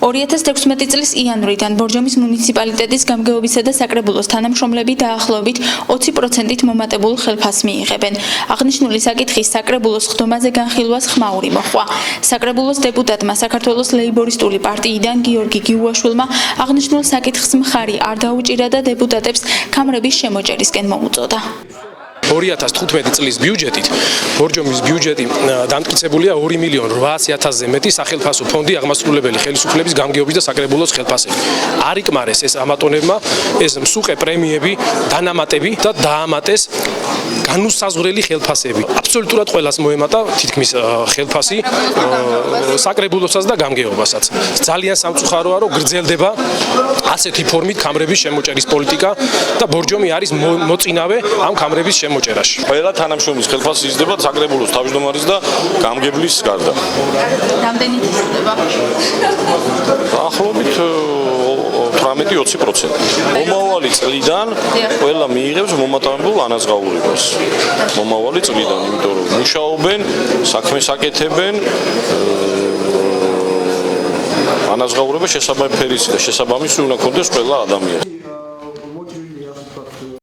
2016 წლის იანვრიდან ბორჯომის მუნიციპალიტეტის გამგეობისა და საკრებულოს თანამშრომლები დაახლოებით 20%-ით მომატებულ ხელფასს მიიღებენ. აღნიშნული საკითხის საკრებულოს ხდომაზე განხილვას ხმაური მოჰყვა. საკრებულოს დეპუტატმა საქართველოს ლეიბორისტული პარტიიდან გიორგი გიუაშვილმა აღნიშნულ საკითხს მხარი არ დაუჭირა და დეპუტატებს ქამრების შემოჭერისკენ მოუწოდა. 2015 წლის ბიუჯეტით ბორჯომის ბიუჯეტი დამტკიცებულია 2.800.000-ზე მეტი სახელფასო ფონდი აღმასრულებელი ხელისუფლების გამგეობის და საკრებულოს ხელფასები. არ იკმარეს ეს ამატონებმა ეს მსუყე პრემიები, დანამატები და დაამატეს განუსაზღვრელი ხელფასები. აბსოლუტურად ყველას მოემატა თითქმის ხელფასი საკრებულოსაც და გამგეობასაც. ძალიან სამწუხაროა, რომ გრძელდება ასეთი ფორმით ქამრების შემოჭერის პოლიტიკა და ბორჯომი არის მოწინავე ამ ქამრების შემოჭერაში. ყველა თანამშრომლის ხელფასი იზრდება საკრებულოს თავმჯდომარის და გამგებლის გარდა. რამდენით იზრდება? დაახლოებით 18-20%. მომავალი წლიდან ყველა მიიღებს მომატებულ ანაზღაურებას. მომავალი წლიდან, იმიტომ რომ მუშაობენ, საქმეს აკეთებენ, ანაზღაურება შესაბამისი და შესაბამისი უნდა ქონდეს ყველა ადამიანს.